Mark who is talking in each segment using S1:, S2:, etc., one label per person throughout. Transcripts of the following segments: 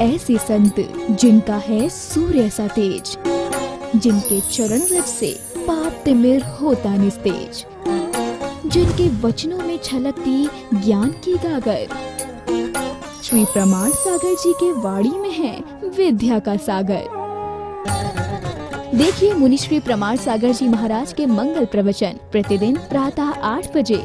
S1: ऐसे संत जिनका है सूर्य सा तेज, जिनके चरण रज से पाप तिमिर होता निस्तेज, जिनके वचनों में छलकती ज्ञान की गागर। श्री प्रमाण सागर जी के वाणी में है विद्या का सागर। देखिए मुनि श्री प्रमाण सागर जी महाराज के मंगल प्रवचन प्रतिदिन प्रातः 8 बजे।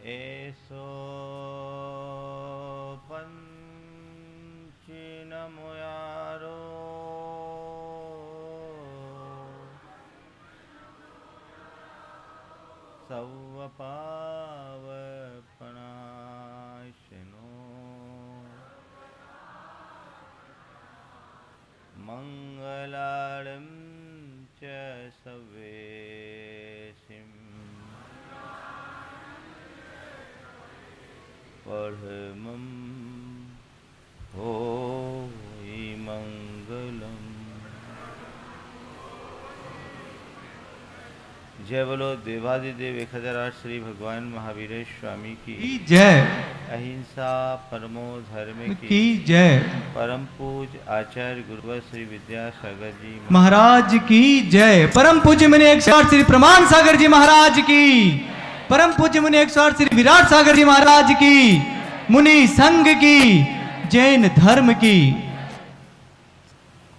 S2: एसो पंचिनमुयारो सौवपावपनाशिनो मंगलार्णं च सवेशिम् परमं होई मंगलम। जय बोलो देवादिदेव 1008 श्री भगवान महावीर स्वामी की
S3: जय।
S2: अहिंसा परमो धर्म
S3: की जय।
S2: परम पूज आचार्य गुरुवर श्री विद्यासागर जी
S3: महाराज की जय। परम पूज्य मुनि 108 श्री प्रमाण सागर जी महाराज की, परम पूज्य मुनि 108 श्री विराट सागर जी महाराज की, मुनि संघ की, जैन धर्म की।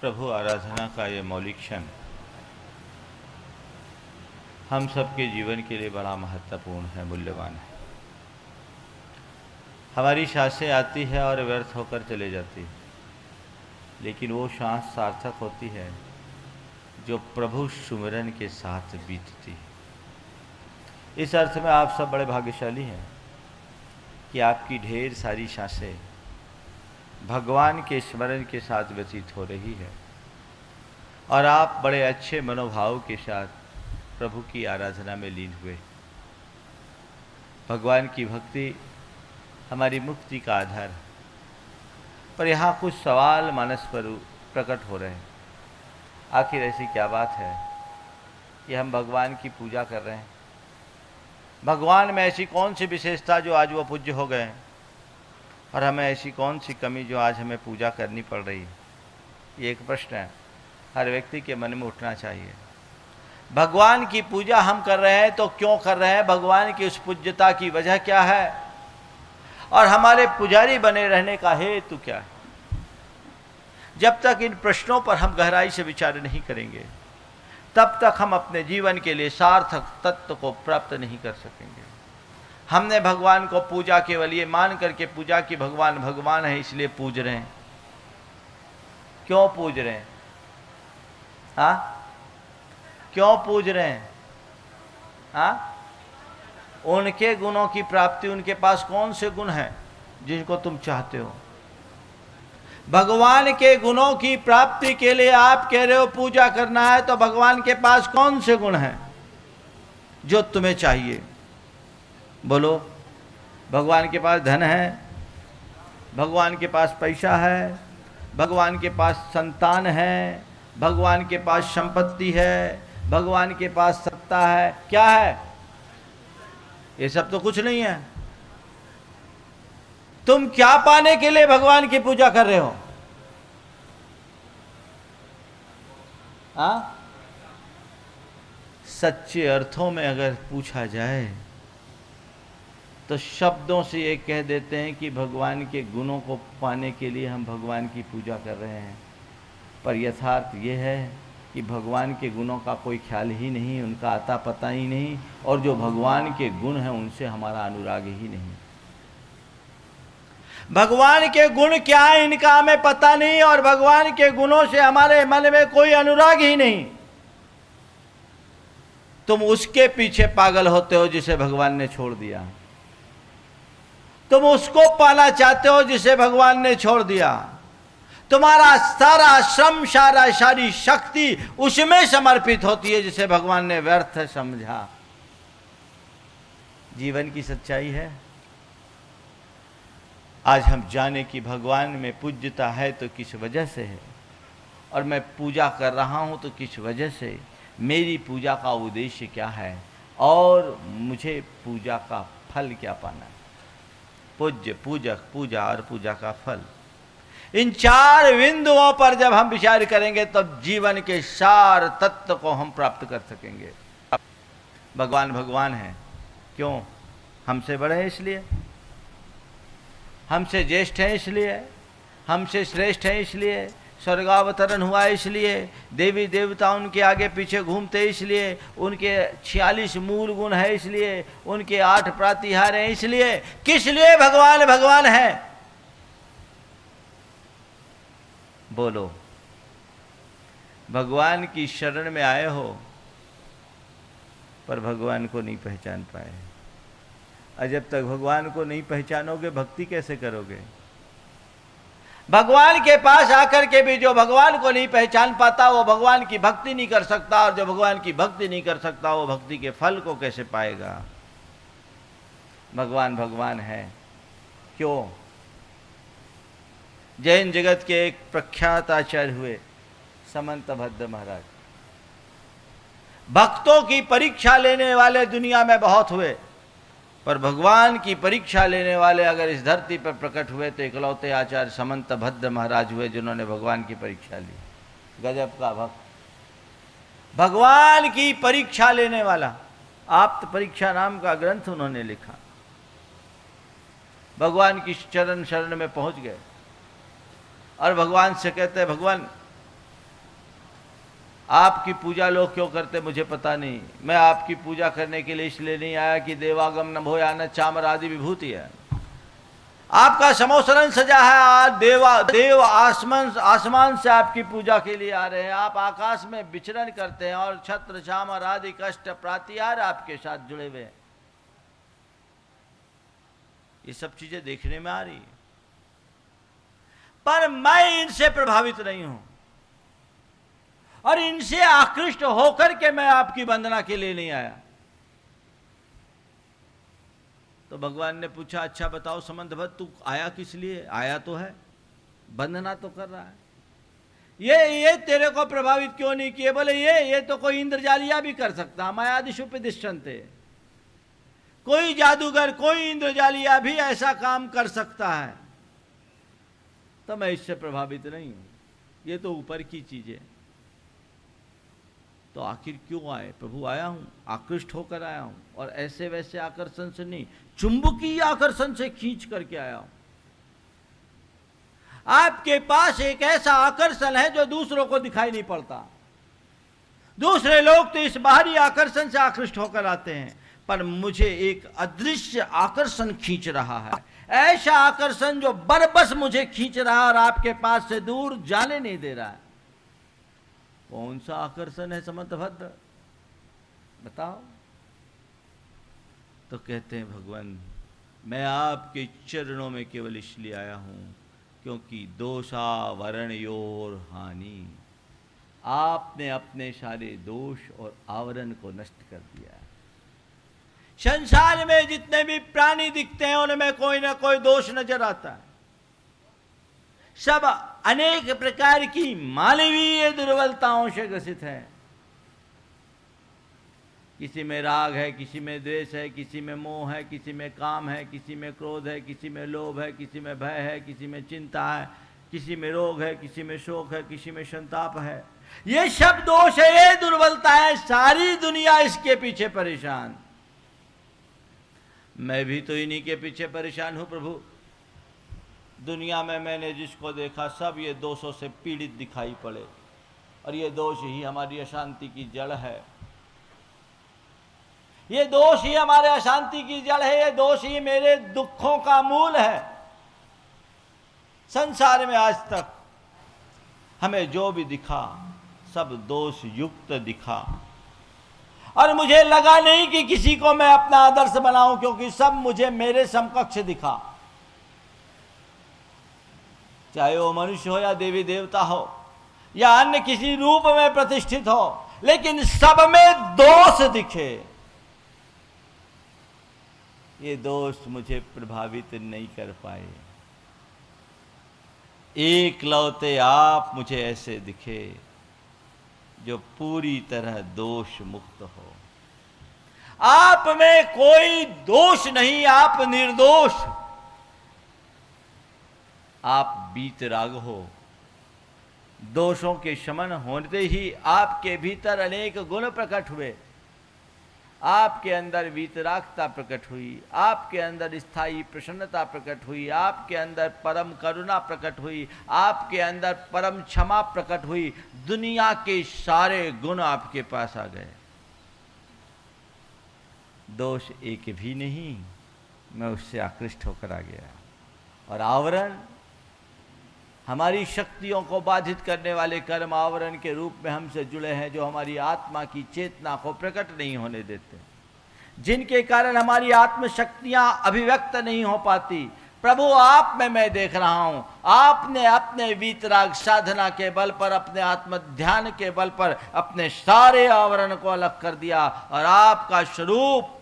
S2: प्रभु आराधना का ये मौलिक क्षण हम सबके जीवन के लिए बड़ा महत्वपूर्ण है, मूल्यवान है। हमारी सांसें आती है और व्यर्थ होकर चले जाती है, लेकिन वो सांस सार्थक होती है जो प्रभु सुमिरन के साथ बीतती है। इस अर्थ में आप सब बड़े भाग्यशाली हैं कि आपकी ढेर सारी सांसें भगवान के स्मरण के साथ व्यतीत हो रही है और आप बड़े अच्छे मनोभाव के साथ प्रभु की आराधना में लीन हुए। भगवान की भक्ति हमारी मुक्ति का आधार है। पर यहाँ कुछ सवाल मानस पर प्रकट हो रहे हैं। आखिर ऐसी क्या बात है कि हम भगवान की पूजा कर रहे हैं? भगवान में ऐसी कौन सी विशेषता जो आज वो पूज्य हो गए हैं, और हमें ऐसी कौन सी कमी जो आज हमें पूजा करनी पड़ रही है? ये एक प्रश्न है, हर व्यक्ति के मन में उठना चाहिए। भगवान की पूजा हम कर रहे हैं तो क्यों कर रहे हैं? भगवान की उस पूज्यता की वजह क्या है, और हमारे पुजारी बने रहने का हेतु क्या है? जब तक इन प्रश्नों पर हम गहराई से विचार नहीं करेंगे, तब तक हम अपने जीवन के लिए सार्थक तत्व को प्राप्त नहीं कर सकेंगे। हमने भगवान को पूजा केवल ये मान करके पूजा कि भगवान भगवान है इसलिए पूज रहे हैं। क्यों पूज रहे हैं? हाँ, क्यों पूज रहे हैं? हाँ, उनके गुणों की प्राप्ति, उनके पास कौन से गुण हैं जिनको तुम चाहते हो? भगवान के गुणों की प्राप्ति के लिए आप कह रहे हो पूजा करना है, तो भगवान के पास कौन से गुण हैं जो तुम्हें चाहिए? बोलो। भगवान के पास धन है, भगवान के पास पैसा है, भगवान के पास संतान है, भगवान के पास संपत्ति है, भगवान के पास सत्ता है। क्या है? ये सब तो कुछ नहीं है। तुम क्या पाने के लिए भगवान की पूजा कर रहे हो? हाँ, सच्चे अर्थों में अगर पूछा जाए तो शब्दों से ये कह देते हैं कि भगवान के गुणों को पाने के लिए हम भगवान की पूजा कर रहे हैं, पर यथार्थ ये है कि भगवान के गुणों का कोई ख्याल ही नहीं, उनका आता पता ही नहीं, और जो भगवान के गुण हैं उनसे हमारा अनुराग ही नहीं। भगवान के गुण क्या है इनका हमें पता नहीं, और भगवान के गुणों से हमारे मन में कोई अनुराग ही नहीं। तुम उसके पीछे पागल होते हो जिसे भगवान ने छोड़ दिया, तुम उसको पाना चाहते हो जिसे भगवान ने छोड़ दिया। तुम्हारा सारा श्रम, सारी शक्ति उसमें समर्पित होती है जिसे भगवान ने व्यर्थ समझा। जीवन की सच्चाई है। आज हम जाने कि भगवान में पूज्यता है तो किस वजह से है, और मैं पूजा कर रहा हूं तो किस वजह से, मेरी पूजा का उद्देश्य क्या है, और मुझे पूजा का फल क्या पाना है। पूज्य, पूजक, पूजा और पूजा का फल, इन चार बिंदुओं पर जब हम विचार करेंगे तब जीवन के सार तत्व को हम प्राप्त कर सकेंगे। भगवान भगवान है क्यों? हमसे बड़े हैं इसलिए, हमसे ज्येष्ठ हैं इसलिए, हमसे श्रेष्ठ हैं इसलिए, स्वर्गावतरण हुआ इसलिए, देवी देवता उनके आगे पीछे घूमते इसलिए, उनके 46 मूल गुण है इसलिए, उनके 8 प्रातिहार हैं इसलिए। किस लिए भगवान भगवान है? बोलो। भगवान की शरण में आए हो पर भगवान को नहीं पहचान पाए, और जब तक भगवान को नहीं पहचानोगे भक्ति कैसे करोगे? भगवान के पास आकर के भी जो भगवान को नहीं पहचान पाता वो भगवान की भक्ति नहीं कर सकता, और जो भगवान की भक्ति नहीं कर सकता वो भक्ति के फल को कैसे पाएगा? भगवान भगवान है क्यों? जैन जगत के एक प्रख्यात आचार्य हुए समंतभद्र महाराज। भक्तों की परीक्षा लेने वाले दुनिया में बहुत हुए, पर भगवान की परीक्षा लेने वाले अगर इस धरती पर प्रकट हुए तो इकलौते आचार्य समंतभद्र महाराज हुए, जिन्होंने भगवान की परीक्षा ली। गजब का भक्त, भगवान की परीक्षा लेने वाला। आप्त परीक्षा नाम का ग्रंथ उन्होंने लिखा। भगवान की चरण शरण में पहुंच गए और भगवान से कहते हैं, भगवान आपकी पूजा लोग क्यों करते मुझे पता नहीं, मैं आपकी पूजा करने के लिए इसलिए नहीं आया कि देवागम न भोया न चामर आदि विभूति है। आपका समोसरन सजा है, आज देव आसमान से आपकी पूजा के लिए आ रहे हैं। आप आकाश में विचरण करते हैं और छत्र चामर आदि कष्ट प्रातिहार आपके साथ जुड़े हुए हैं। ये सब चीजें देखने में आ रही है, पर मैं इनसे प्रभावित नहीं हूं, और इनसे आकृष्ट होकर के मैं आपकी वंदना के लिए नहीं आया। तो भगवान ने पूछा, अच्छा बताओ समंतभद्र, तू आया किस लिए? आया तो है, वंदना तो कर रहा है, ये तेरे को प्रभावित क्यों नहीं किए? बोले ये तो कोई इंद्रजालिया भी कर सकता, मायादिशुपदिष्टन्ते, कोई जादूगर, कोई इंद्रजालिया भी ऐसा काम कर सकता है, तो मैं इससे प्रभावित नहीं हूं, ये तो ऊपर की चीजें। तो आखिर क्यों आए? प्रभु आया हूं, आकृष्ट होकर आया हूं, और ऐसे वैसे आकर्षण से नहीं, चुंबकीय आकर्षण से खींच करके आया हूं। आपके पास एक ऐसा आकर्षण है जो दूसरों को दिखाई नहीं पड़ता। दूसरे लोग तो इस बाहरी आकर्षण से आकृष्ट होकर आते हैं, पर मुझे एक अदृश्य आकर्षण खींच रहा है, ऐसा आकर्षण जो बरबस मुझे खींच रहा है और आपके पास से दूर जाने नहीं दे रहा है। कौन सा आकर्षण है समंतभद्र, बताओ? तो कहते हैं, भगवान मैं आपके चरणों में केवल इसलिए आया हूं क्योंकि दोषावरणयोर हानि, आपने अपने सारे दोष और आवरण को नष्ट कर दिया है। संसार में जितने भी प्राणी दिखते हैं उनमें कोई ना कोई दोष नजर आता है। सब अनेक प्रकार की मानवीय दुर्बलताओं से ग्रसित है। किसी में राग है, किसी में द्वेष है, किसी में मोह है, किसी में काम है, किसी में क्रोध है, किसी में लोभ है, किसी में भय है, किसी में चिंता है, किसी में रोग है, किसी में शोक है, किसी में संताप है। ये सब दोष है, ये दुर्बलता है, सारी दुनिया इसके पीछे परेशान। मैं भी तो इन्हीं के पीछे परेशान हूं प्रभु। दुनिया में मैंने जिसको देखा सब ये दोषों से पीड़ित दिखाई पड़े, और ये दोष ही हमारी अशांति की जड़ है। ये दोष ही हमारे अशांति की जड़ है, ये दोष ही मेरे दुखों का मूल है। संसार में आज तक हमें जो भी दिखा सब दोष युक्त दिखा, और मुझे लगा नहीं कि किसी को मैं अपना आदर्श बनाऊं, क्योंकि सब मुझे मेरे समकक्ष दिखा, चाहे वो मनुष्य हो या देवी देवता हो या अन्य किसी रूप में प्रतिष्ठित हो, लेकिन सब में दोष दिखे। ये दोष मुझे प्रभावित नहीं कर पाए। एकलौते आप मुझे ऐसे दिखे जो पूरी तरह दोष मुक्त हो। आप में कोई दोष नहीं, आप निर्दोष, आप वीतराग हो। दोषों के शमन होते ही आपके भीतर अनेक गुण प्रकट हुए। आपके अंदर वीतरागता प्रकट हुई, आपके अंदर स्थायी प्रसन्नता प्रकट हुई, आपके अंदर परम करुणा प्रकट हुई, आपके अंदर परम क्षमा प्रकट हुई। दुनिया के सारे गुण आपके पास आ गए। दोष एक भी नहीं, मैं उससे आकृष्ट होकर आ गया। और आवरण, हमारी शक्तियों को बाधित करने वाले कर्म आवरण के रूप में हमसे जुड़े हैं, जो हमारी आत्मा की चेतना को प्रकट नहीं होने देते, जिनके कारण हमारी आत्म शक्तियां अभिव्यक्त नहीं हो पाती। प्रभु आप में मैं देख रहा हूं, आपने अपने वीतराग साधना के बल पर, अपने आत्म ध्यान के बल पर अपने सारे आवरण को अलग कर दिया, और आपका स्वरूप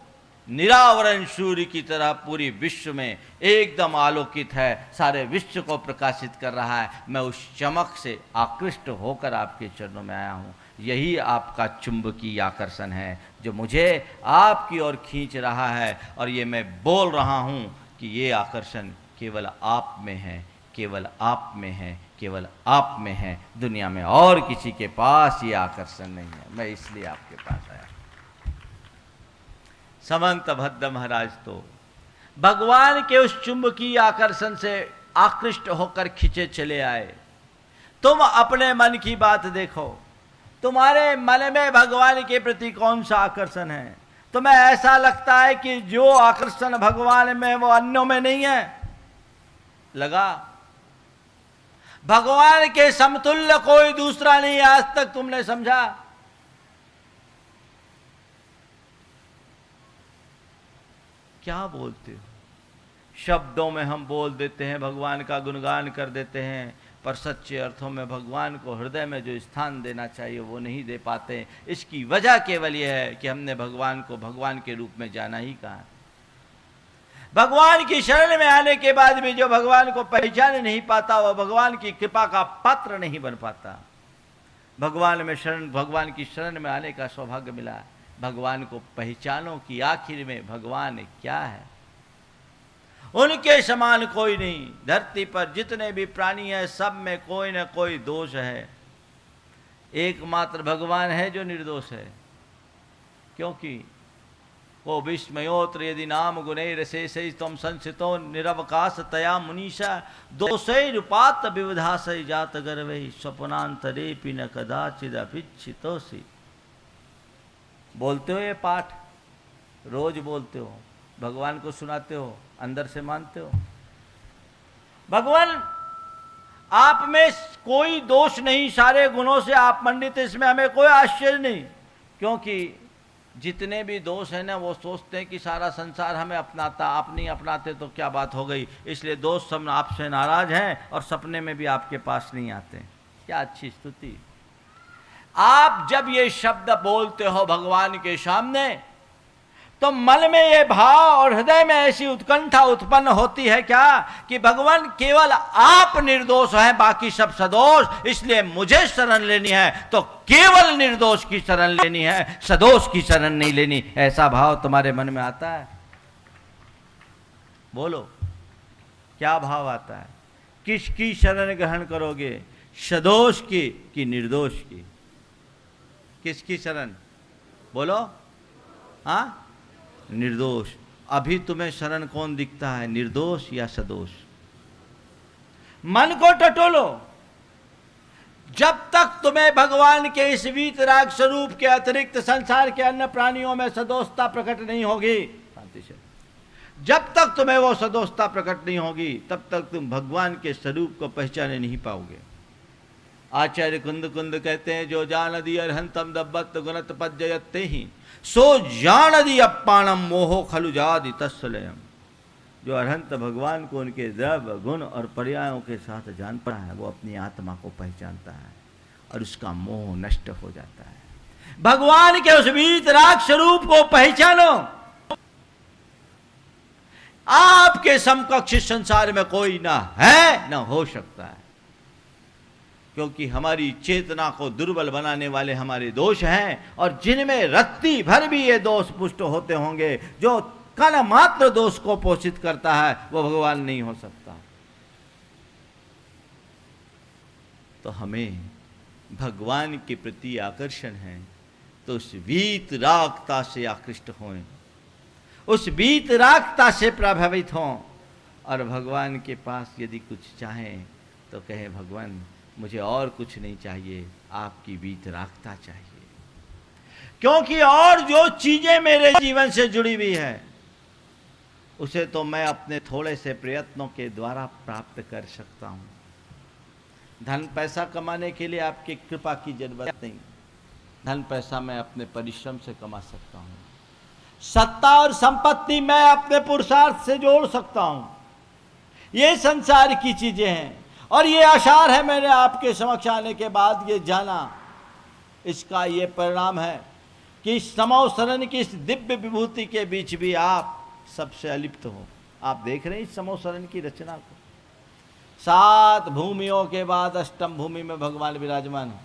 S2: निरावरण सूर्य की तरह पूरी विश्व में एकदम आलोकित है, सारे विश्व को प्रकाशित कर रहा है। मैं उस चमक से आकृष्ट होकर आपके चरणों में आया हूँ। यही आपका चुंबकीय आकर्षण है जो मुझे आपकी ओर खींच रहा है, और ये मैं बोल रहा हूँ कि ये आकर्षण केवल आप में है, केवल आप में है, केवल आप में है। दुनिया में और किसी के पास ये आकर्षण नहीं है। मैं इसलिए आपके पास आया। समंत भद्र महाराज तो भगवान के उस चुंबकीय आकर्षण से आकृष्ट होकर खिंचे चले आए। तुम अपने मन की बात देखो, तुम्हारे मन में भगवान के प्रति कौन सा आकर्षण है? तुम्हें ऐसा लगता है कि जो आकर्षण भगवान में वो अन्यों में नहीं है? लगा भगवान के समतुल्य कोई दूसरा नहीं आज तक तुमने समझा? क्या बोलते हो? शब्दों में हम बोल देते हैं, भगवान का गुणगान कर देते हैं, पर सच्चे अर्थों में भगवान को हृदय में जो स्थान देना चाहिए वो नहीं दे पाते। इसकी वजह केवल यह है कि हमने भगवान को भगवान के रूप में जाना ही कहा। भगवान की शरण में आने के बाद भी जो भगवान को पहचान नहीं पाता, वह भगवान की कृपा का पात्र नहीं बन पाता। भगवान की शरण में आने का सौभाग्य मिला। भगवान को पहचानो कि आखिर में भगवान क्या है। उनके समान कोई नहीं। धरती पर जितने भी प्राणी हैं सब में कोई न कोई दोष है। एकमात्र भगवान है जो निर्दोष है, क्योंकि को विस्मयोत्र यदि नाम गुणैरशेषै त्वं संस्थितो निरवकाश तया मुनीषा दोषैरुपात विविधाशै जात गर्वै स्वप्नांतरेपि न कदाचिदभिच्छितोषि। बोलते हो ये पाठ, रोज बोलते हो, भगवान को सुनाते हो, अंदर से मानते हो। भगवान आप में कोई दोष नहीं, सारे गुणों से आप मंडित, इसमें हमें कोई आश्चर्य नहीं, क्योंकि जितने भी दोष हैं ना, वो सोचते हैं कि सारा संसार हमें अपनाता, आप नहीं अपनाते तो क्या बात हो गई। इसलिए दोस्त सब आपसे नाराज हैं और सपने में भी आपके पास नहीं आते। क्या अच्छी स्तुति। आप जब ये शब्द बोलते हो भगवान के सामने, तो मन में ये भाव और हृदय में ऐसी उत्कंठा उत्पन्न होती है क्या कि भगवान केवल आप निर्दोष हैं, बाकी सब सदोष, इसलिए मुझे शरण लेनी है तो केवल निर्दोष की शरण लेनी है, सदोष की शरण नहीं लेनी। ऐसा भाव तुम्हारे मन में आता है? बोलो, क्या भाव आता है? किसकी शरण ग्रहण करोगे, सदोष की कि निर्दोष की? किसकी शरण? बोलो। हाँ, निर्दोष। अभी तुम्हें शरण कौन दिखता है, निर्दोष या सदोष? मन को टटोलो। जब तक तुम्हें भगवान के इस वीतराग स्वरूप के अतिरिक्त संसार के अन्य प्राणियों में सदोषता प्रकट नहीं होगी, शांति से, जब तक तुम्हें वो सदोषता प्रकट नहीं होगी तब तक तुम भगवान के स्वरूप को पहचाने नहीं पाओगे। आचार्य कुंद कुंद कहते हैं, जो जानदि अर्हंतम दब्बत गुणत पज्जयते ही सो जानदि अप्पाणम मोहो खलु जादि तत्सलयम। जो अरहंत भगवान को उनके द्रव्य गुण और पर्यायों के साथ जान पड़ा है, वो अपनी आत्मा को पहचानता है और उसका मोह नष्ट हो जाता है। भगवान के उस वीतराग स्वरूप को पहचानो। आपके समकक्ष संसार में कोई ना है, ना हो सकता है, क्योंकि हमारी चेतना को दुर्बल बनाने वाले हमारे दोष हैं, और जिनमें रत्ती भर भी ये दोष पुष्ट होते होंगे, जो कण मात्र दोष को पोषित करता है, वो भगवान नहीं हो सकता। तो हमें भगवान के प्रति आकर्षण है तो उस वीतरागता से आकृष्ट हों, उस वीतरागता से प्रभावित हों, और भगवान के पास यदि कुछ चाहें तो कहें, भगवान मुझे और कुछ नहीं चाहिए, आपकी वीतरागता चाहिए, क्योंकि और जो चीजें मेरे जीवन से जुड़ी हुई है उसे तो मैं अपने थोड़े से प्रयत्नों के द्वारा प्राप्त कर सकता हूं। धन पैसा कमाने के लिए आपकी कृपा की जरूरत नहीं, धन पैसा मैं अपने परिश्रम से कमा सकता हूं। सत्ता और संपत्ति मैं अपने पुरुषार्थ से जोड़ सकता हूं। ये संसार की चीजें हैं, और ये आशार है, मैंने आपके समक्ष आने के बाद ये जाना, इसका ये परिणाम है कि समोसरण की इस दिव्य विभूति के बीच भी आप सबसे अलिप्त हो। आप देख रहे हैं इस समोसरण की रचना को, 7 भूमियों के बाद अष्टम भूमि में भगवान विराजमान है,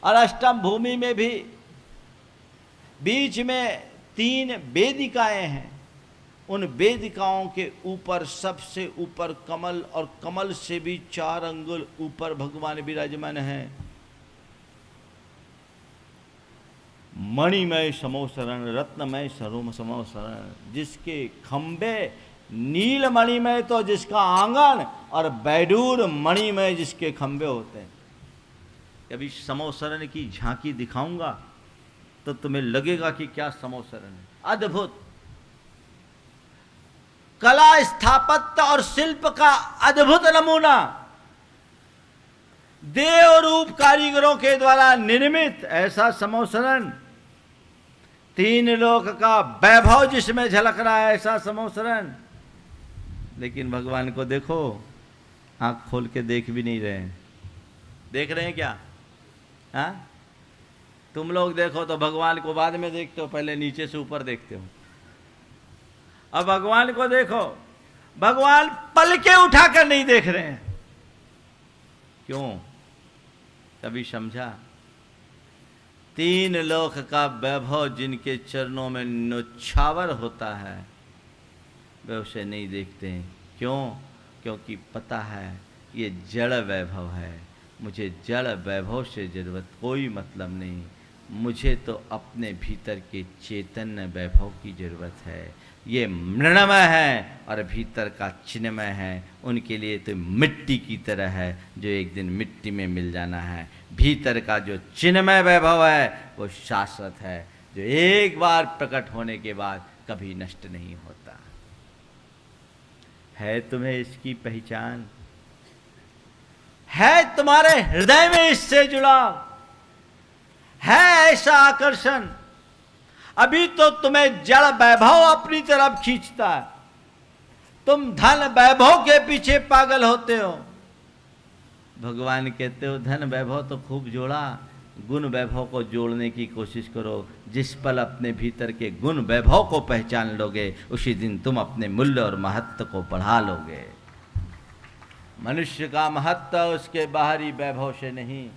S2: और अष्टम भूमि में भी बीच में 3 वेदिकाएं हैं। उन वेदिकाओं के ऊपर सबसे ऊपर कमल, और कमल से भी 4 अंगुल ऊपर भगवान विराजमान है। मणिमय समोसरण, रत्नमय सरोम समोसरण, जिसके खंबे नील मणिमय तो जिसका आंगन, और बैडूर मणिमय जिसके खंबे होते हैं। कभी समोसरण की झांकी दिखाऊंगा तो तुम्हें लगेगा कि क्या समोसरण है। अद्भुत कला, स्थापत्य और शिल्प का अद्भुत नमूना, देव रूप कारीगरों के द्वारा निर्मित ऐसा समोसरण, 3 लोक का वैभव जिसमें झलक रहा है ऐसा समोसरण। लेकिन भगवान को देखो, आंख खोल के देख भी नहीं रहे हैं। देख रहे हैं क्या? हाँ, तुम लोग देखो तो भगवान को बाद में देखते हो, पहले नीचे से ऊपर देखते हो। अब भगवान को देखो, भगवान पलके उठाकर नहीं देख रहे हैं। क्यों? तभी समझा, 3 लोक का वैभव जिनके चरणों में न्योछावर होता है वे उसे नहीं देखते हैं। क्यों? क्योंकि पता है ये जड़ वैभव है, मुझे जड़ वैभव से जरूरत कोई मतलब नहीं, मुझे तो अपने भीतर के चैतन्य वैभव की जरूरत है। ये मृणमय है और भीतर का चिन्मय है, उनके लिए तो मिट्टी की तरह है जो एक दिन मिट्टी में मिल जाना है। भीतर का जो चिन्मय वैभव है वो शाश्वत है, जो एक बार प्रकट होने के बाद कभी नष्ट नहीं होता। है तुम्हें इसकी पहचान? है तुम्हारे हृदय में इससे जुड़ाव? है ऐसा आकर्षण? अभी तो तुम्हें जड़ वैभव अपनी तरफ खींचता है, तुम धन वैभव के पीछे पागल होते हो। भगवान कहते हो धन वैभव तो खूब जोड़ा, गुण वैभव को जोड़ने की कोशिश करो। जिस पल अपने भीतर के गुण वैभव को पहचान लोगे उसी दिन तुम अपने मूल्य और महत्व को बढ़ा लोगे। मनुष्य का महत्व उसके बाहरी वैभव से नहीं,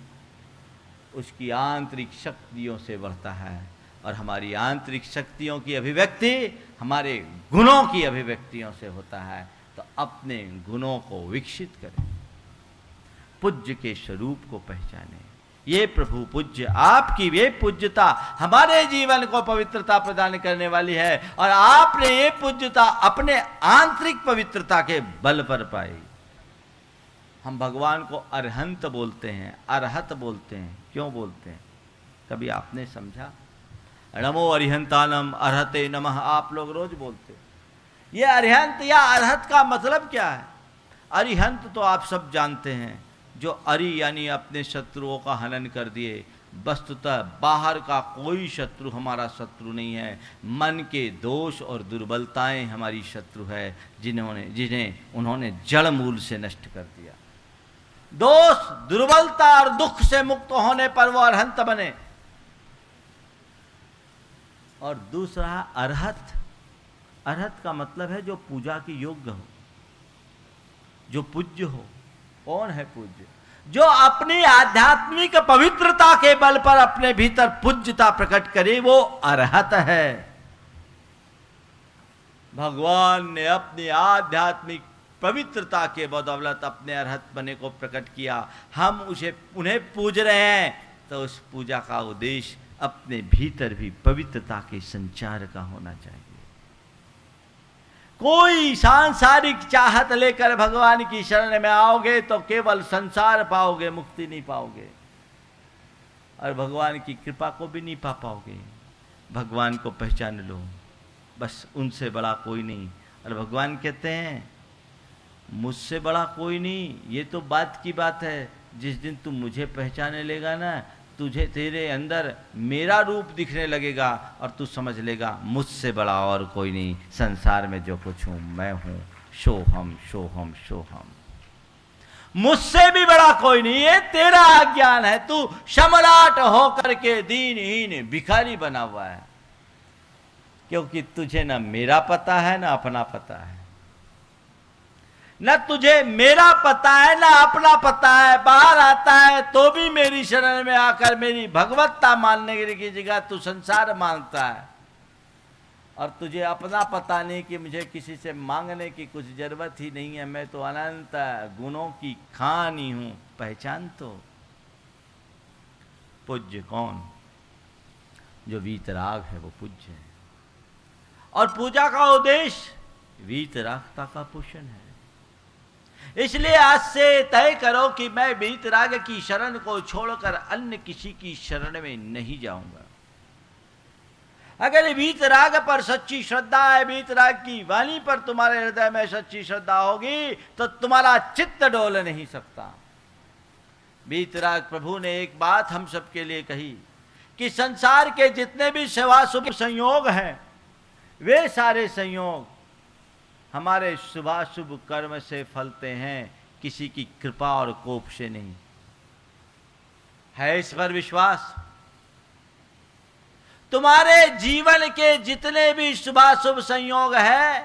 S2: उसकी आंतरिक शक्तियों से बढ़ता है, और हमारी आंतरिक शक्तियों की अभिव्यक्ति हमारे गुणों की अभिव्यक्तियों से होता है। तो अपने गुणों को विकसित करें, पूज्य के स्वरूप को पहचानें। ये प्रभु पूज्य, आपकी ये पूज्यता हमारे जीवन को पवित्रता प्रदान करने वाली है, और आपने ये पूज्यता अपने आंतरिक पवित्रता के बल पर पाई। हम भगवान को अरहंत बोलते हैं, अरहत बोलते हैं। क्यों बोलते हैं? कभी आपने समझा? नमो अरिहंतानम अरहते नमः आप लोग रोज बोलते हैं। ये अरिहंत या अरहत का मतलब क्या है? अरिहंत तो आप सब जानते हैं, जो अरि यानी अपने शत्रुओं का हनन कर दिए। वस्तुतः बाहर का कोई शत्रु हमारा शत्रु नहीं है, मन के दोष और दुर्बलताएं हमारी शत्रु है, जिन्हें उन्होंने जड़ मूल से नष्ट कर दिया। दोष, दुर्बलता और दुख से मुक्त होने पर वो अरहंत बने। और दूसरा अरहत, अरहत का मतलब है जो पूजा की योग्य हो, जो पूज्य हो। कौन है पूज्य? जो अपनी आध्यात्मिक पवित्रता के बल पर अपने भीतर पूज्यता प्रकट करे, वो अरहत है। भगवान ने अपनी आध्यात्मिक पवित्रता के बदौलत अपने अरहत बने को प्रकट किया। हम उन्हें पूज रहे हैं, तो उस पूजा का उद्देश्य अपने भीतर भी पवित्रता के संचार का होना चाहिए। कोई सांसारिक चाहत लेकर भगवान की शरण में आओगे तो केवल संसार पाओगे, मुक्ति नहीं पाओगे, और भगवान की कृपा को भी नहीं पा पाओगे। भगवान को पहचान लो, बस उनसे बड़ा कोई नहीं। और भगवान कहते हैं मुझसे बड़ा कोई नहीं। ये तो बात की बात है, जिस दिन तुम मुझे पहचाने लेगा ना, तुझे तेरे अंदर मेरा रूप दिखने लगेगा और तू समझ लेगा मुझसे बड़ा और कोई नहीं। संसार में जो कुछ हूं मैं हूं, सोहम सोहम सोहम। मुझसे भी बड़ा कोई नहीं। ये तेरा अज्ञान है, तू सम्राट होकर के दीनहीन भिखारी बना हुआ है, क्योंकि तुझे ना मेरा पता है ना अपना पता है। न तुझे मेरा पता है ना अपना पता है। बाहर आता है तो भी मेरी शरण में आकर मेरी भगवत्ता मानने की जगह तू संसार मानता है, और तुझे अपना पता नहीं कि मुझे किसी से मांगने की कुछ जरूरत ही नहीं है। मैं तो अनंत गुणों की खान ही हूं। पहचान तो। पूज्य कौन? जो वीतराग है वो पूज्य है, और पूजा का उद्देश्य वीतरागता का पोषण है। इसलिए आज से तय करो कि मैं वीतराग की शरण को छोड़कर अन्य किसी की शरण में नहीं जाऊंगा। अगर वीतराग पर सच्ची श्रद्धा है, वीतराग की वाणी पर तुम्हारे हृदय में सच्ची श्रद्धा होगी, तो तुम्हारा चित्त डोल नहीं सकता। वीतराग प्रभु ने एक बात हम सबके लिए कही कि संसार के जितने भी सेवाशुभ संयोग हैं, वे सारे संयोग हमारे शुभाशुभ कर्म से फलते हैं, किसी की कृपा और कोप से नहीं। है इस पर विश्वास? तुम्हारे जीवन के जितने भी शुभाशुभ संयोग हैं,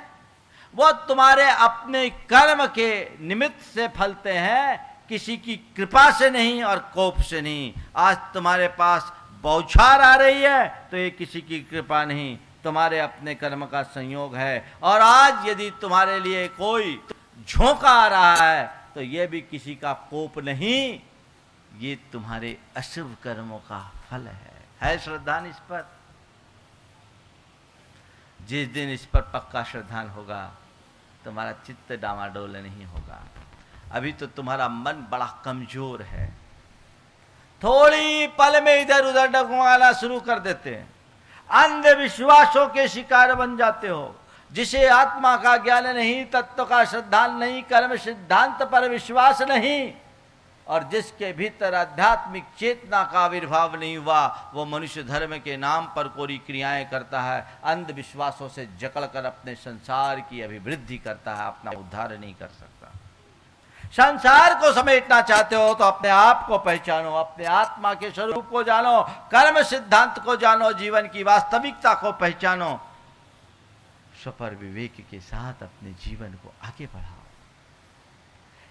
S2: वो तुम्हारे अपने कर्म के निमित्त से फलते हैं, किसी की कृपा से नहीं और कोप से नहीं। आज तुम्हारे पास बौछार आ रही है तो ये किसी की कृपा नहीं, तुम्हारे अपने कर्म का संयोग है। और आज यदि तुम्हारे लिए कोई झोंका आ रहा है तो यह भी किसी का कोप नहीं, ये तुम्हारे अशुभ कर्मों का फल है श्रद्धान इस पर? जिस दिन इस पर पक्का श्रद्धान होगा, तुम्हारा चित्त डामाडोल नहीं होगा। अभी तो तुम्हारा मन बड़ा कमजोर है, थोड़ी पल में इधर उधर डगमगाना शुरू कर देते हैं, अंधविश्वासों के शिकार बन जाते हो। जिसे आत्मा का ज्ञान नहीं, तत्व का श्रद्धान नहीं, कर्म सिद्धांत पर विश्वास नहीं, और जिसके भीतर आध्यात्मिक चेतना का आविर्भाव नहीं हुआ, वो मनुष्य धर्म के नाम पर कोरी क्रियाएं करता है, अंधविश्वासों से जकड़कर अपने संसार की अभिवृद्धि करता है, अपना उद्धार नहीं कर सकता। संसार को समेटना चाहते हो तो अपने आप को पहचानो, अपने आत्मा के स्वरूप को जानो, कर्म सिद्धांत को जानो, जीवन की वास्तविकता को पहचानो, स्वपर विवेक के साथ अपने जीवन को आगे बढ़ाओ।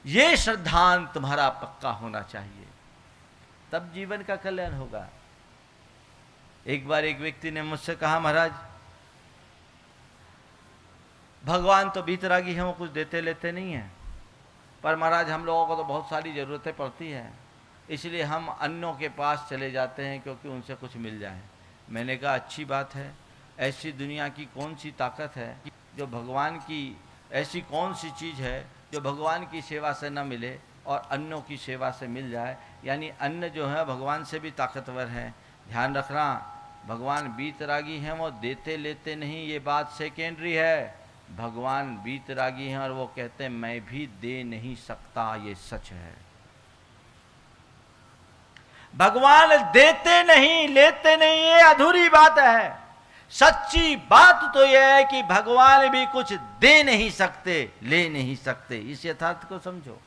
S2: ये श्रद्धान तुम्हारा पक्का होना चाहिए, तब जीवन का कल्याण होगा। एक बार एक व्यक्ति ने मुझसे कहा, महाराज भगवान तो भीतरागी है, वो कुछ देते लेते नहीं है, पर महाराज हम लोगों को तो बहुत सारी ज़रूरतें पड़ती हैं, इसलिए हम अन्यों के पास चले जाते हैं क्योंकि उनसे कुछ मिल जाए। मैंने कहा अच्छी बात है, ऐसी दुनिया की कौन सी ताकत है जो भगवान की, ऐसी कौन सी चीज़ है जो भगवान की सेवा से न मिले? और अन्यों की सेवा से मिल जाए, यानी अन्न जो है भगवान से भी ताकतवर है। ध्यान रखना, भगवान बीतरागी हैं, वो देते लेते नहीं, ये बात सेकेंडरी है। भगवान बीतरागी हैं और वो कहते हैं मैं भी दे नहीं सकता, ये सच है। भगवान देते नहीं लेते नहीं, ये अधूरी बात है। सच्ची बात तो यह है कि भगवान भी कुछ दे नहीं सकते, ले नहीं सकते। इस यथार्थ को समझो।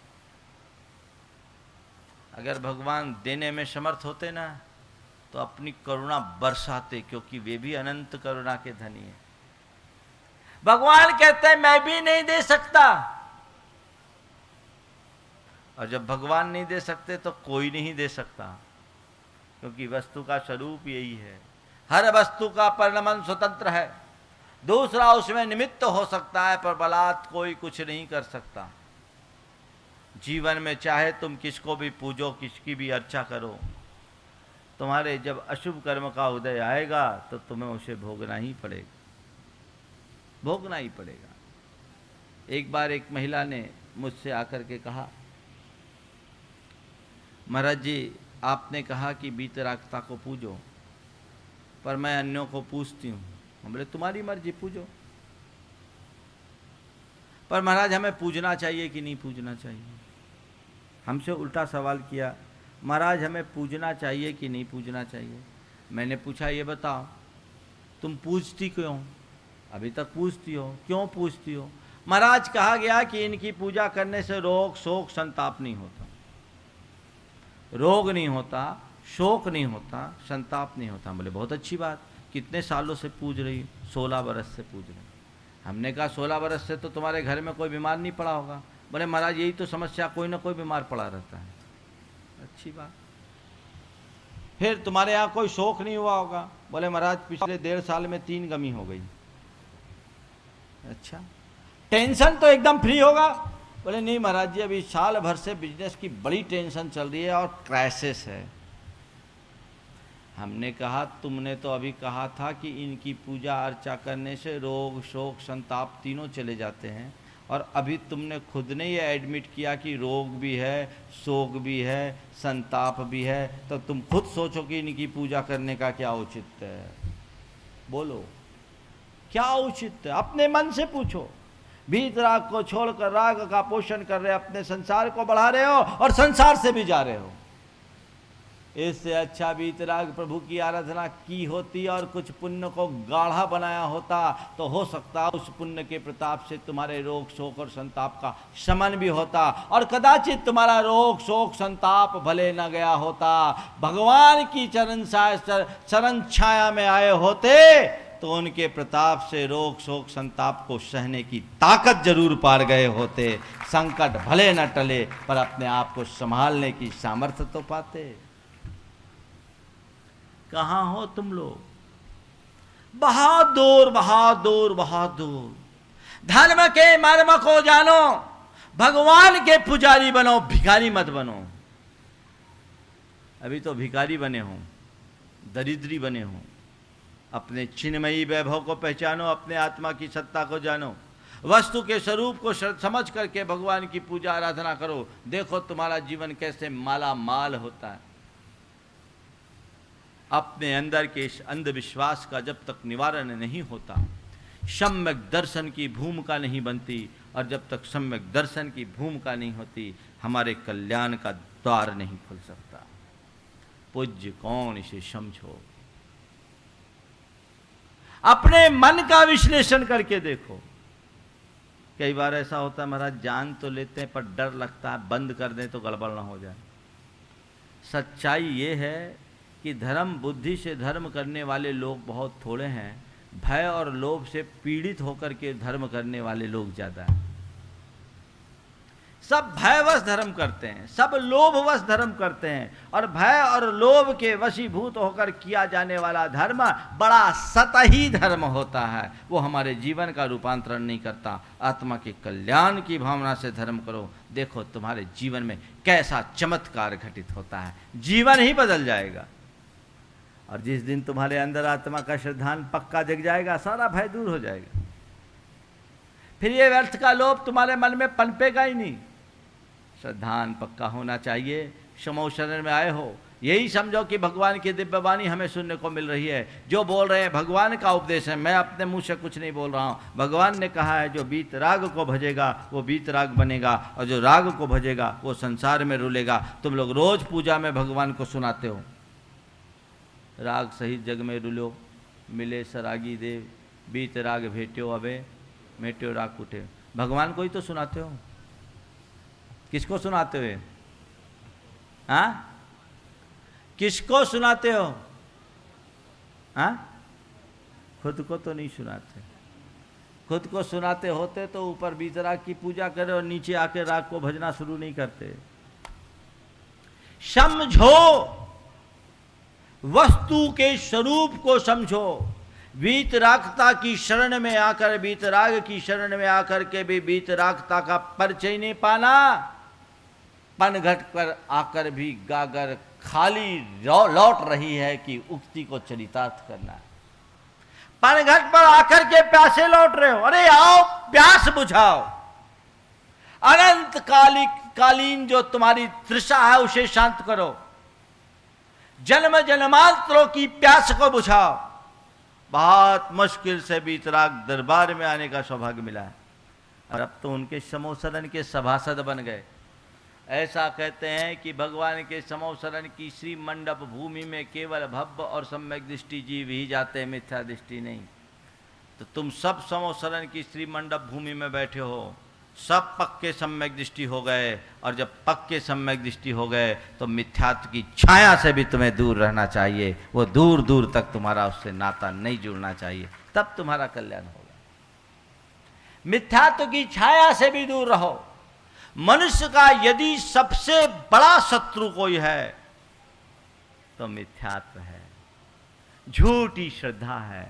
S2: अगर भगवान देने में समर्थ होते ना तो अपनी करुणा बरसाते, क्योंकि वे भी अनंत करुणा के धनी हैं। भगवान कहते हैं मैं भी नहीं दे सकता, और जब भगवान नहीं दे सकते तो कोई नहीं दे सकता, क्योंकि वस्तु का स्वरूप यही है। हर वस्तु का परिणमन स्वतंत्र है, दूसरा उसमें निमित्त हो सकता है, पर बलात् कोई कुछ नहीं कर सकता। जीवन में चाहे तुम किसको भी पूजो, किसकी भी अर्चा करो, तुम्हारे जब अशुभ कर्म का उदय आएगा तो तुम्हें उसे भोगना ही पड़ेगा, भोगना ही पड़ेगा। एक बार एक महिला ने मुझसे आकर के कहा, महाराज जी आपने कहा कि बीतरागता को पूजो, पर मैं अन्यों को पूजती हूँ। हम बोले तुम्हारी मर्जी, पूजो। पर महाराज हमें पूजना चाहिए कि नहीं पूजना चाहिए? हमसे उल्टा सवाल किया, महाराज हमें पूजना चाहिए कि नहीं पूजना चाहिए? मैंने पूछा ये बताओ तुम पूजती क्यों? अभी तक पूजती हो, क्यों पूजती हो? महाराज कहा गया कि इनकी पूजा करने से रोग शोक संताप नहीं होता। रोग नहीं होता, शोक नहीं होता, संताप नहीं होता। बोले बहुत अच्छी बात, कितने सालों से पूज रही? 16 बरस से पूज रही। हमने कहा 16 बरस से तो तुम्हारे घर में कोई बीमार नहीं पड़ा होगा। बोले महाराज यही तो समस्या, कोई ना कोई बीमार पड़ा रहता है। अच्छी बात, फिर तुम्हारे यहाँ कोई शोक नहीं हुआ होगा? बोले महाराज पिछले 1.5 साल में 3 गमी हो गई। अच्छा, टेंशन तो एकदम फ्री होगा? बोले नहीं महाराज जी अभी साल भर से बिजनेस की बड़ी टेंशन चल रही है और क्राइसिस है। हमने कहा तुमने तो अभी कहा था कि इनकी पूजा अर्चा करने से रोग शोक संताप तीनों चले जाते हैं, और अभी तुमने खुद ने ये एडमिट किया कि रोग भी है, शोक भी है, संताप भी है, तो तुम खुद सोचो कि इनकी पूजा करने का क्या औचित्य है? बोलो क्या औचित्य? अपने मन से पूछो। भीतराग को छोड़कर राग का पोषण कर रहे, अपने संसार को बढ़ा रहे हो और संसार से भी जा रहे हो। इससे अच्छा भीतराग प्रभु की आराधना की होती और कुछ पुण्य को गाढ़ा बनाया होता तो हो सकता उस पुण्य के प्रताप से तुम्हारे रोग शोक और संताप का शमन भी होता, और कदाचित तुम्हारा रोग शोक संताप भले न गया होता, भगवान की चरण छाया में आए होते तो उनके प्रताप से रोग शोक संताप को सहने की ताकत जरूर पार गए होते। संकट भले न टले पर अपने आप को संभालने की सामर्थ्य तो पाते। कहाँ हो तुम लोग? बहादुर बहादुर बहादुर, धर्म के मर्म को जानो, भगवान के पुजारी बनो, भिखारी मत बनो। अभी तो भिखारी बने हो, दरिद्री बने हो। अपने चिन्मयी वैभव को पहचानो, अपने आत्मा की सत्ता को जानो, वस्तु के स्वरूप को समझ करके भगवान की पूजा आराधना करो। देखो तुम्हारा जीवन कैसे माला माल होता है। अपने अंदर के इस अंधविश्वास का जब तक निवारण नहीं होता, सम्यक दर्शन की भूमिका नहीं बनती, और जब तक सम्यक दर्शन की भूमिका नहीं होती हमारे कल्याण का द्वार नहीं खुल सकता। पूज्य कौन इसे समझो। अपने मन का विश्लेषण करके देखो। कई बार ऐसा होता है महाराज जान तो लेते हैं पर डर लगता है बंद कर दें तो गड़बड़ ना हो जाए। सच्चाई ये है कि धर्म बुद्धि से धर्म करने वाले लोग बहुत थोड़े हैं, भय और लोभ से पीड़ित होकर के धर्म करने वाले लोग ज़्यादा हैं। सब भयवश धर्म करते हैं, सब लोभवश धर्म करते हैं, और भय और लोभ के वशीभूत होकर किया जाने वाला धर्म बड़ा सतही धर्म होता है। वो हमारे जीवन का रूपांतरण नहीं करता। आत्मा के कल्याण की भावना से धर्म करो, देखो तुम्हारे जीवन में कैसा चमत्कार घटित होता है, जीवन ही बदल जाएगा। और जिस दिन तुम्हारे अंदर आत्मा का श्रद्धान पक्का जग जाएगा, सारा भय दूर हो जाएगा। फिर ये व्यर्थ का लोभ तुम्हारे मन में पनपेगा ही नहीं। श्रद्धान पक्का होना चाहिए। समूह शरण में आए हो, यही समझो कि भगवान की दिव्य वाणी हमें सुनने को मिल रही है। जो बोल रहे हैं भगवान का उपदेश है, मैं अपने मुंह से कुछ नहीं बोल रहा हूँ। भगवान ने कहा है जो बीत राग को भजेगा वो बीत राग बनेगा, और जो राग को भजेगा वो संसार में रुलेगा। तुम लोग रोज पूजा में भगवान को सुनाते हो, राग सहित जग में रुलो, मिले सरागी देव, बीत राग भेट्यो अबे, मेट्यो राग उठे। भगवान को ही तो सुनाते हो। किसको सुनाते हो? हाँ, किसको सुनाते हो? हाँ, खुद को तो नहीं सुनाते। खुद को सुनाते होते तो ऊपर बीत राग की पूजा करे और नीचे आके राग को भजना शुरू नहीं करते। समझो, वस्तु के स्वरूप को समझो। वीतरागता की शरण में आकर, वीतराग की शरण में आकर के भी वीतरागता का परिचय नहीं पाना, पनघट पर आकर भी गागर खाली लौट रही है कि उक्ति को चरितार्थ करना है। पनघट पर आकर के प्यासे लौट रहे हो, अरे आओ प्यास बुझाओ। अनंत कालीन जो तुम्हारी तृषा है उसे शांत करो। जन्म जन्मांतरों की प्यास को बुझाओ। बहुत मुश्किल से वीतराग दरबार में आने का सौभाग्य मिला है, और अब तो उनके समूह शरण के सभासद बन गए। ऐसा कहते हैं कि भगवान के समूह शरण की श्री मंडप भूमि में केवल भव्य और सम्यक दृष्टि जीव ही जाते हैं, मिथ्या दृष्टि नहीं। तो तुम सब समूह शरण की श्री मंडप भूमि में बैठे हो, सब पक्के सम्यक दृष्टि हो गए, और जब पक्के सम्यक दृष्टि हो गए तो मिथ्यात्व की छाया से भी तुम्हें दूर रहना चाहिए। वो दूर दूर तक तुम्हारा उससे नाता नहीं जुड़ना चाहिए, तब तुम्हारा कल्याण होगा। मिथ्यात्व की छाया से भी दूर रहो। मनुष्य का यदि सबसे बड़ा शत्रु कोई है तो मिथ्यात्व है, झूठी श्रद्धा है,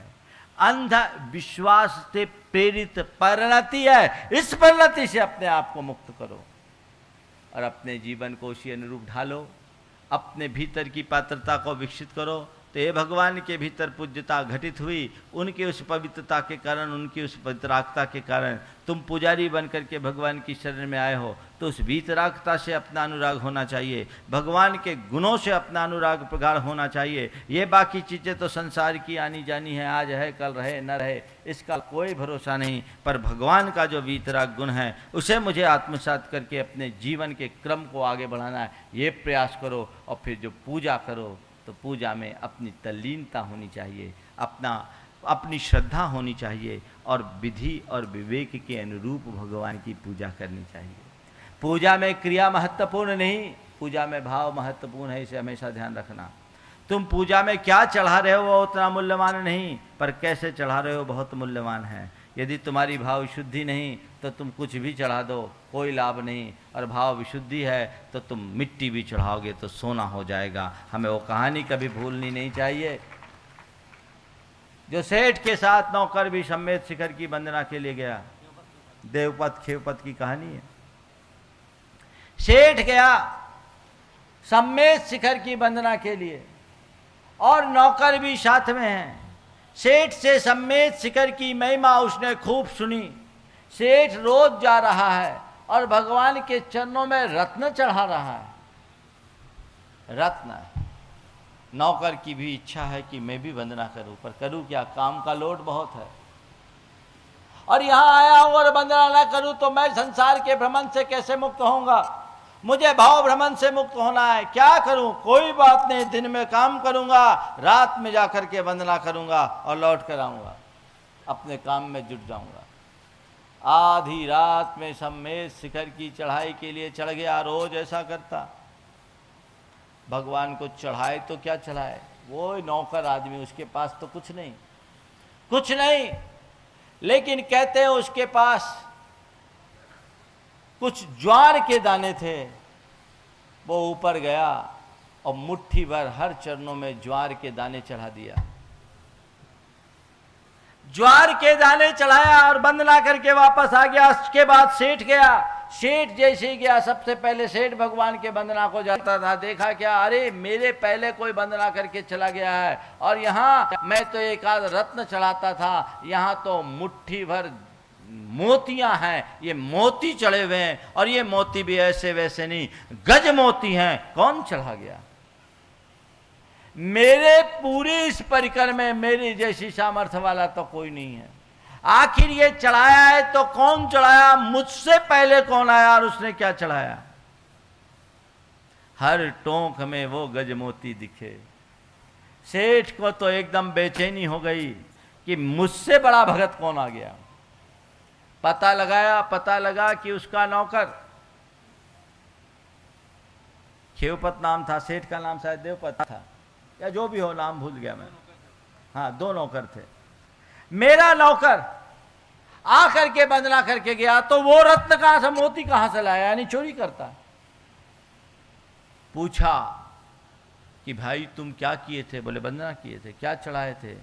S2: अंधा विश्वास से प्रेरित परिणति है। इस परिणति से अपने आप को मुक्त करो और अपने जीवन को उसी अनुरूप ढालो। अपने भीतर की पात्रता को विकसित करो। तो ये भगवान के भीतर पूज्यता घटित हुई, उनके उस पवित्रता के कारण, उनकी उस पवित्रागता के कारण तुम पुजारी बनकर के भगवान की शरण में आए हो। तो उस वीतरागता से अपना अनुराग होना चाहिए, भगवान के गुणों से अपना अनुराग प्रगाढ़ होना चाहिए। ये बाकी चीज़ें तो संसार की आनी जानी है, आज है कल रहे न रहे, इसका कोई भरोसा नहीं। पर भगवान का जो वीतराग गुण है उसे मुझे आत्मसात करके अपने जीवन के क्रम को आगे बढ़ाना है, ये प्रयास करो। और फिर जो पूजा करो तो पूजा में अपनी तल्लीनता होनी चाहिए, अपनी श्रद्धा होनी चाहिए, और विधि और विवेक के अनुरूप भगवान की पूजा करनी चाहिए। पूजा में क्रिया महत्वपूर्ण नहीं, पूजा में भाव महत्वपूर्ण है, इसे हमेशा ध्यान रखना। तुम पूजा में क्या चढ़ा रहे हो वो उतना मूल्यवान नहीं, पर कैसे चढ़ा रहे हो बहुत मूल्यवान है। यदि तुम्हारी भाव शुद्धि नहीं तो तुम कुछ भी चढ़ा दो, कोई लाभ नहीं, और भाव विशुद्धि है तो तुम मिट्टी भी चढ़ाओगे तो सोना हो जाएगा। हमें वो कहानी कभी भूलनी नहीं चाहिए जो सेठ के साथ नौकर भी सम्मेत शिखर की वंदना के लिए गया। देवपथ खेवपथ की कहानी है। सेठ गया सम्मेत शिखर की वंदना के लिए, और नौकर भी साथ में हैं। सेठ से सम्मेत शिखर की महिमा उसने खूब सुनी। सेठ रोज जा रहा है और भगवान के चरणों में रत्न चढ़ा रहा है। रत्न। नौकर की भी इच्छा है कि मैं भी वंदना करूं, पर करूं क्या, काम का लोड बहुत है, और यहां आया हूं और वंदना ना करूं तो मैं संसार के भ्रमण से कैसे मुक्त होऊंगा। मुझे भाव भ्रमण से मुक्त होना है, क्या करूं? कोई बात नहीं, दिन में काम करूंगा, रात में जाकर के वंदना करूंगा और लौट कर आऊंगा, अपने काम में जुट जाऊंगा। आधी रात में सम्मेत शिखर की चढ़ाई के लिए चढ़ गया। रोज ऐसा करता। भगवान को चढ़ाए तो क्या चढ़ाए, वो नौकर आदमी, उसके पास तो कुछ नहीं, लेकिन कहते हैं उसके पास कुछ ज्वार के दाने थे। वो ऊपर गया और मुट्ठी भर हर चरणों में ज्वार के दाने चढ़ा दिया। ज्वार के दाने चढ़ाया और वंदना करके वापस आ गया। उसके बाद सेठ गया। सेठ जैसे ही गया, सबसे पहले सेठ भगवान के वंदना को जाता था। देखा क्या, अरे मेरे पहले कोई वंदना करके चला गया है, और यहाँ मैं तो एक आध रत्न चढ़ाता था, यहाँ तो मुट्ठी भर मोतियां हैं, ये मोती चढ़े हुए हैं, और ये मोती भी ऐसे वैसे नहीं, गज मोती हैं। कौन चढ़ा गया? मेरे पूरे इस परिकर में मेरी जैसी सामर्थ्य वाला तो कोई नहीं है। आखिर ये चढ़ाया है तो कौन चढ़ाया? मुझसे पहले कौन आया और उसने क्या चढ़ाया? हर टोंक में वो गज मोती दिखे। सेठ को तो एकदम बेचैनी हो गई कि मुझसे बड़ा भगत कौन आ गया। पता लगा कि उसका नौकर, खेवपत नाम था, सेठ का नाम शायद देवपत था, या जो भी हो, नाम भूल गया मैं। हाँ, 2 नौकर थे। मेरा नौकर आकर के वंदना करके गया तो वो रत्न कहां से, मोती कहां से लाया, यानी चोरी करता। पूछा कि भाई तुम क्या किए थे? बोले वंदना किए थे। क्या चढ़ाए थे?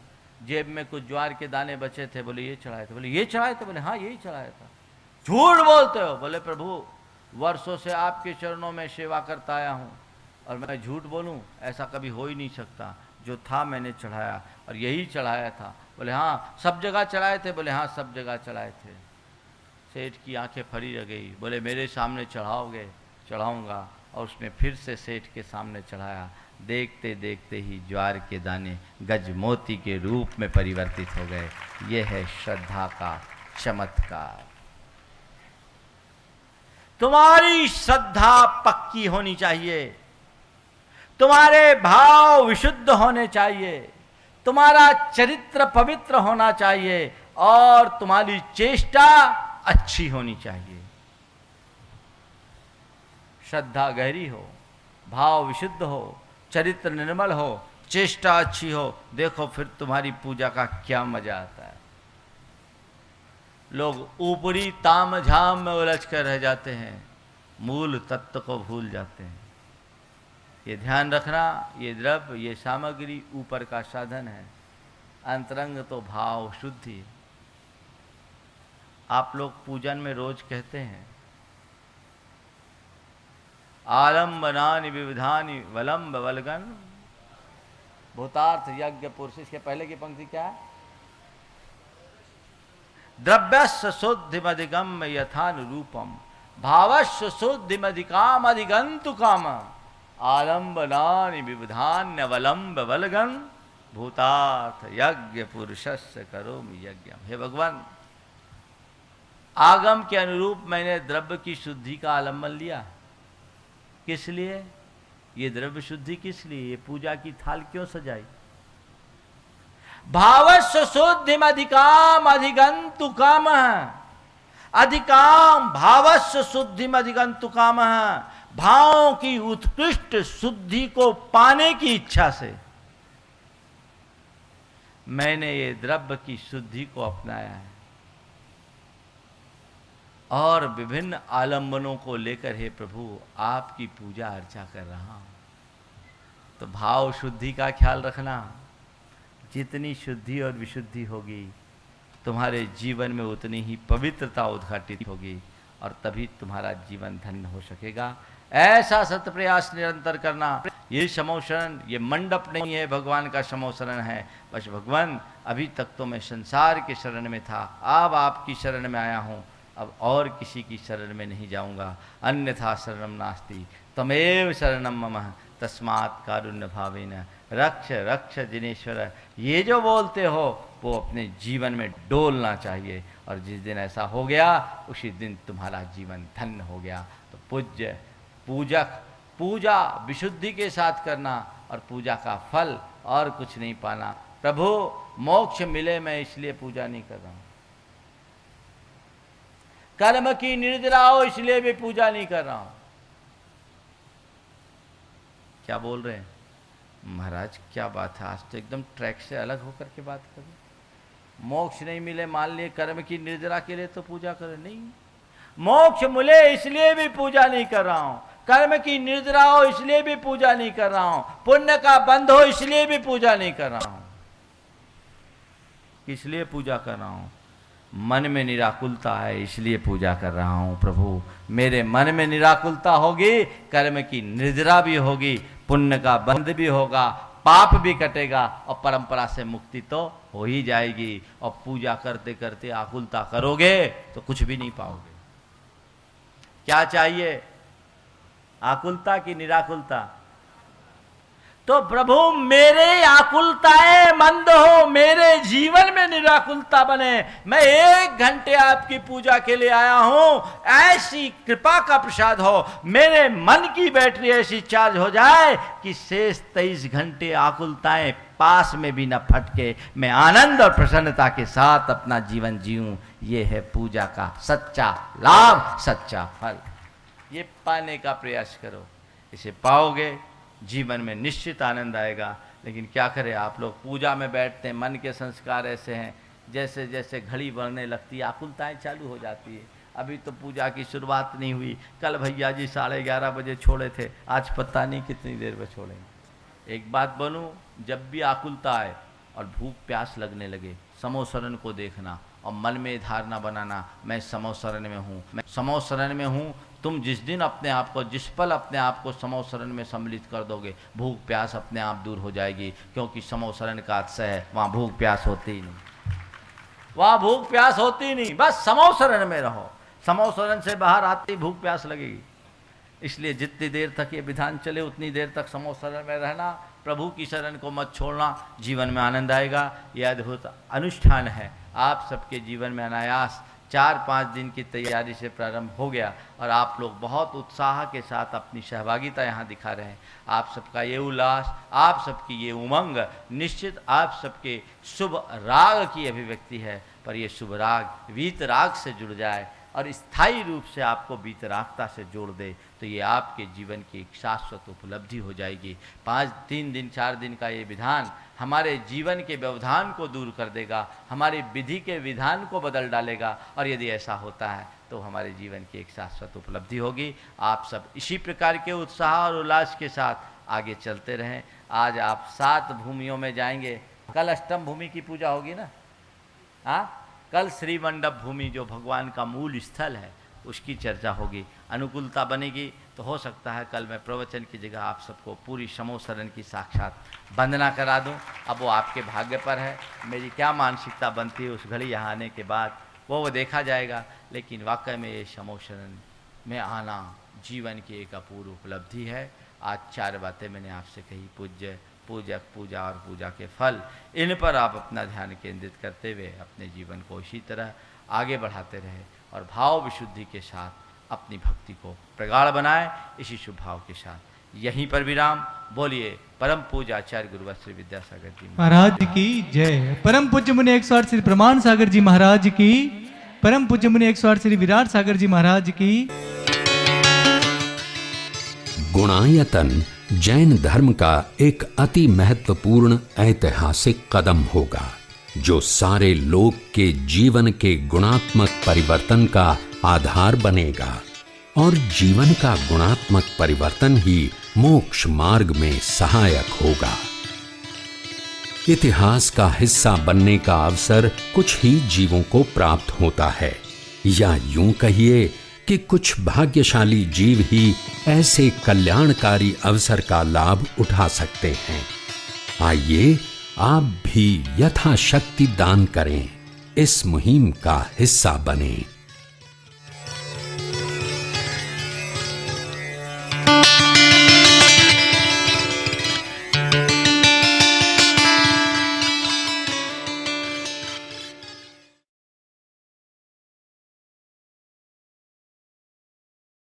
S2: जेब में कुछ ज्वार के दाने बचे थे। बोले ये चढ़ाए थे। बोले ये चढ़ाए थे? बोले हाँ यही चढ़ाया था। झूठ बोलते हो? बोले प्रभु वर्षों से आपके चरणों में सेवा करता आया हूं और मैं झूठ बोलूं? ऐसा कभी हो ही नहीं सकता। जो था मैंने चढ़ाया और यही चढ़ाया था। बोले हाँ सब जगह चढ़ाए थे? बोले हाँ सब जगह चढ़ाए थे। सेठ की आंखें फरी रह गई। बोले मेरे सामने चढ़ाओगे? चढ़ाऊंगा। और उसने फिर से सेठ के सामने चढ़ाया। देखते देखते ही ज्वार के दाने गज मोती के रूप में परिवर्तित हो गए। ये है श्रद्धा का चमत्कार। तुम्हारी श्रद्धा पक्की होनी चाहिए, तुम्हारे भाव विशुद्ध होने चाहिए, तुम्हारा चरित्र पवित्र होना चाहिए और तुम्हारी चेष्टा अच्छी होनी चाहिए। श्रद्धा गहरी हो, भाव विशुद्ध हो, चरित्र निर्मल हो, चेष्टा अच्छी हो, देखो फिर तुम्हारी पूजा का क्या मजा आता है। लोग ऊपरी ताम झाम में उलझ कर रह जाते हैं, मूल तत्व को भूल जाते हैं। ये ध्यान रखना, ये द्रव्य, ये सामग्री ऊपर का साधन है, अंतरंग तो भाव शुद्धि। आप लोग पूजन में रोज कहते हैं आलम्बनानि विविधानि वलंब वलगन भूतार्थ यज्ञ पुरुष। इसके पहले की पंक्ति क्या है? द्रव्यस्य शुद्धिमधिगम यथानुरूपम भावस्य शुद्धिमधिकाम अधिगंतु काम आलम्बनानि विविधान्य वलंब वलगन भूतार्थ यज्ञ पुरुषस्य करोमि यज्ञम। हे भगवान, आगम के अनुरूप मैंने द्रव्य की शुद्धि का आलम्बन लिया। किस लिए? ये द्रव्य शुद्धि किस लिए? ये पूजा की थाल क्यों सजाई? भावस्य शुद्धिम अधिकाम अधिगंतु काम। अधिकाम भावस्य शुद्धिम अधिगंतु काम। भावों की उत्कृष्ट शुद्धि को पाने की इच्छा से मैंने ये द्रव्य की शुद्धि को अपनाया है और विभिन्न आलंबनों को लेकर हे प्रभु आपकी पूजा अर्चा कर रहा हूं। तो भाव शुद्धि का ख्याल रखना। जितनी शुद्धि और विशुद्धि होगी तुम्हारे जीवन में उतनी ही पवित्रता उद्घाटित होगी और तभी तुम्हारा जीवन धन्य हो सकेगा। ऐसा सत प्रयास निरंतर करना। ये समोशरण, ये मंडप नहीं है, भगवान का समोशरण है। बस भगवान, अभी तक तो मैं संसार के शरण में था, अब आपकी शरण में आया हूँ, अब और किसी की शरण में नहीं जाऊंगा। अन्यथा शरणम नास्ति तमेव शरणम मम तस्मात् कारुण्य भावेन रक्ष रक्ष जिनेश्वर। ये जो बोलते हो वो अपने जीवन में डोलना चाहिए और जिस दिन ऐसा हो गया उसी दिन तुम्हारा जीवन धन्य हो गया। तो पूज्य पूजक पूजा विशुद्धि के साथ करना और पूजा का फल और कुछ नहीं पाना। प्रभु मोक्ष मिले, मैं इसलिए पूजा नहीं कर रहा हूं। कर्म की निर्जरा हो इसलिए भी पूजा नहीं कर रहा हूं। क्या बोल रहे हैं महाराज? क्या बात है, आज तो एकदम ट्रैक से अलग होकर के बात कर रहे। मोक्ष नहीं मिले, मान लिए कर्म की निर्जरा के लिए तो पूजा करें? नहीं, मोक्ष मिले इसलिए भी पूजा नहीं कर रहा हूं। कर्म की निर्जरा हो इसलिए भी पूजा नहीं कर रहा हूं। पुण्य का बंध हो इसलिए भी पूजा नहीं कर रहा हूं। इसलिए पूजा कर रहा हूं, मन में निराकुलता है इसलिए पूजा कर रहा हूं। प्रभु मेरे मन में निराकुलता होगी, कर्म की निर्जरा भी होगी, पुण्य का बंध भी होगा, पाप भी कटेगा और परंपरा से मुक्ति तो हो ही जाएगी। और पूजा करते करते आकुलता करोगे तो कुछ भी नहीं पाओगे। क्या चाहिए, आकुलता की निराकुलता? तो प्रभु मेरे आकुलताएं मंद हो, मेरे जीवन में निराकुलता बने। मैं 1 घंटे आपकी पूजा के लिए आया हूं, ऐसी कृपा का प्रसाद हो, मेरे मन की बैटरी ऐसी चार्ज हो जाए कि शेष 23 घंटे आकुलताएं पास में भी न फटके, मैं आनंद और प्रसन्नता के साथ अपना जीवन जीऊं। ये है पूजा का सच्चा लाभ, सच्चा फल। ये पाने का प्रयास करो, इसे पाओगे, जीवन में निश्चित आनंद आएगा। लेकिन क्या करें, आप लोग पूजा में बैठते हैं, मन के संस्कार ऐसे हैं, जैसे जैसे घड़ी बढ़ने लगती है आकुलताएं चालू हो जाती है। अभी तो पूजा की शुरुआत नहीं हुई, कल भैया जी 11:30 बजे छोड़े थे, आज पता नहीं कितनी देर में छोड़ेंगे। एक बात बोलूं, जब भी आकुलता आए और भूख प्यास लगने लगे, समोसरण को देखना और मन में धारणा बनाना, मैं समोसरण में हूँ, मैं समोसरण में हूँ। तुम जिस दिन अपने आप को, जिस पल अपने आप को समोसरण में सम्मिलित कर दोगे, भूख प्यास अपने आप दूर हो जाएगी। क्योंकि समोसरण का आशय है, वहाँ भूख प्यास होती ही नहीं, वहाँ भूख प्यास होती ही नहीं। बस समोसरण में रहो, समोसरण से बाहर आती भूख प्यास लगेगी। इसलिए जितनी देर तक ये विधान चले उतनी देर तक समोसरण में रहना, प्रभु की शरण को मत छोड़ना, जीवन में आनंद आएगा। यह अद्भुत अनुष्ठान है, आप सबके जीवन में अनायास 4-5 दिन की तैयारी से प्रारंभ हो गया और आप लोग बहुत उत्साह के साथ अपनी सहभागिता यहाँ दिखा रहे हैं। आप सबका ये उल्लास, आप सबकी ये उमंग निश्चित आप सबके शुभ राग की अभिव्यक्ति है। पर ये शुभ राग वीत राग से जुड़ जाए और स्थायी रूप से आपको वीतरागता से जोड़ दे, तो ये आपके जीवन की एक शाश्वत उपलब्धि हो जाएगी। 3 दिन 4 दिन का ये विधान हमारे जीवन के व्यवधान को दूर कर देगा, हमारी विधि के विधान को बदल डालेगा। और यदि ऐसा होता है तो हमारे जीवन की एक शाश्वत उपलब्धि होगी। आप सब इसी प्रकार के उत्साह और उल्लास के साथ आगे चलते रहें। आज आप 7 भूमियों में जाएंगे, कल अष्टम भूमि की पूजा होगी ना, हाँ, कल श्री मंडप भूमि जो भगवान का मूल स्थल है उसकी चर्चा होगी। अनुकूलता बनेगी तो हो सकता है कल मैं प्रवचन की जगह आप सबको पूरी समोसरण की साक्षात वंदना करा दूं। अब वो आपके भाग्य पर है, मेरी क्या मानसिकता बनती है उस घड़ी यहाँ आने के बाद वो देखा जाएगा। लेकिन वाकई में ये समोसरण में आना जीवन की एक अपूर्व उपलब्धि है। आज 4 बातें मैंने आपसे कही, पूज्य, पूजक, पूजा और पूजा के फल, इन पर आप अपना ध्यान केंद्रित करते हुए अपने जीवन को इसी तरह आगे बढ़ाते रहे और भाव विशुद्धि के साथ अपनी भक्ति को प्रगाढ़ बनाए। इसी शुभ भाव के साथ यहीं पर विराम। बोलिए परम पूज्य आचार्य गुरुवर श्री विद्यासागर जी
S3: महाराज की जय। परम पूज्य मुनि 108 श्री प्रमाण सागर जी महाराज की, परम पूज्य मुनि 108 श्री विराट सागर जी महाराज की।
S4: गुणायतन जैन धर्म का एक अति महत्वपूर्ण ऐतिहासिक कदम होगा, जो सारे लोक के जीवन के गुणात्मक परिवर्तन का आधार बनेगा। और जीवन का गुणात्मक परिवर्तन ही मोक्ष मार्ग में सहायक होगा। इतिहास का हिस्सा बनने का अवसर कुछ ही जीवों को प्राप्त होता है, या यूं कहिए कि कुछ भाग्यशाली जीव ही ऐसे कल्याणकारी अवसर का लाभ उठा सकते हैं। आइए आप भी यथाशक्ति दान करें, इस मुहिम का हिस्सा बनें।